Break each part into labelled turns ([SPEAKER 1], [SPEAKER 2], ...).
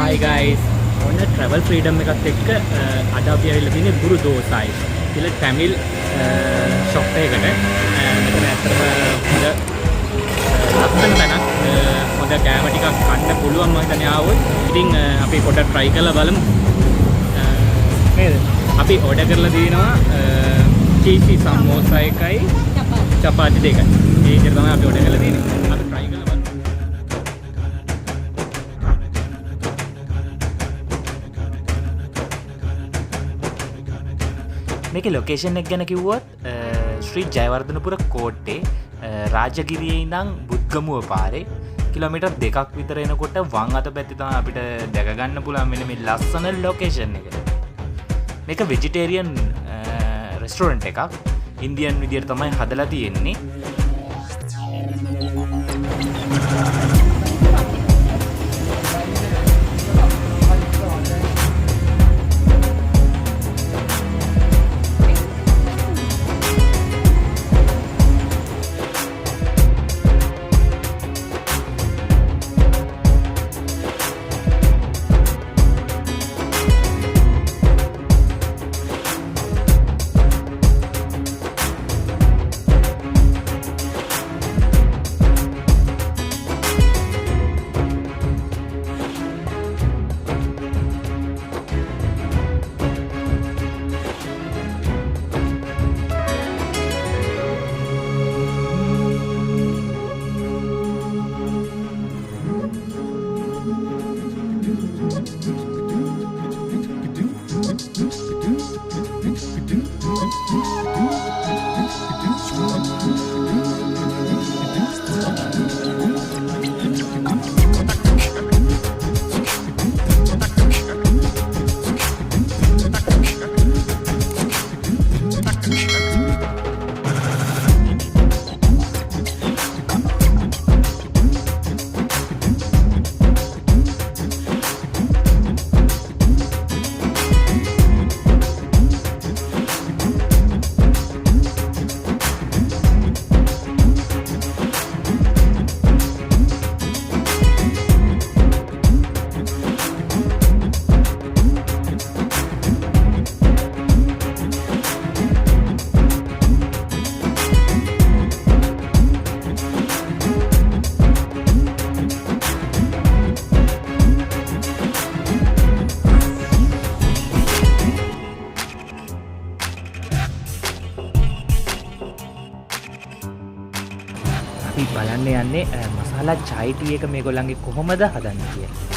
[SPEAKER 1] Hi guys, on Travelfreedom එකත් එක්ක අද අපි ඇවිල්ලා තියෙන්නේ බුරු දෝසයි කියලා ටැමිල් shop එකකට. මෙතන ඇත්තටම හොඳ ලස්සන තැනක් හොඳ කෑම ටිකක් කන්න පුළුවන් මම හිතන්නේ ආවොත්. ඉතින් අපි පොඩ්ඩක් try කරලා බලමු. නේද? අපි order කරලා තියෙනවා cheesy samosa එකයි chapati දෙකයි. ඒ විදිහට තමයි අපි order කරලා තියෙන්නේ. අපි try කරලා බලමු. මේකේ ලොකේෂන් එක ගැන කිව්වොත් ශ්‍රී ජයවර්ධනපුර කෝට්ටේ රාජගිරියේ ඉඳන් බුද්ධගමුව පාරේ කිලෝමීටර් 2ක් විතර එනකොට වම් අත පැත්තේ තමයි අපිට දැක ගන්න පුළුවන් මෙන්න මේ ලස්සන ලොකේෂන් එක. මේක වෙජිටේරියන් රෙස්ටෝරන්ට් එකක්. ඉන්දියන් විදියට තමයි හදලා තියෙන්නේ. බලන්න යන්නේ මසාලා chai tea එක මේගොල්ලන්ගේ කොහොමද හදන්නේ කියලා.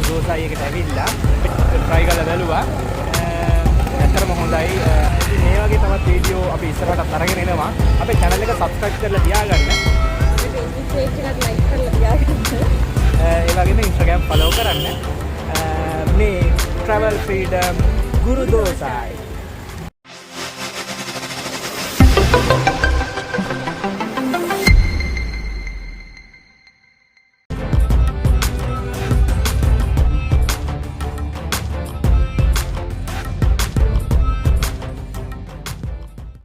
[SPEAKER 1] දෝසයි එකට ඇවිල්ලා try කරලා බැලුවා. ඇත්තටම හොඳයි. මේ වගේ තවත් වීඩියෝ අපි ඉස්සරහට අරගෙන එනවා. අපේ channel එක subscribe කරලා තියාගන්න.
[SPEAKER 2] Facebook page එකත් like කරලා තියාගන්න.
[SPEAKER 1] ඒ වගේම Instagram follow කරන්න. මේ Travel Freedom Guru Dosai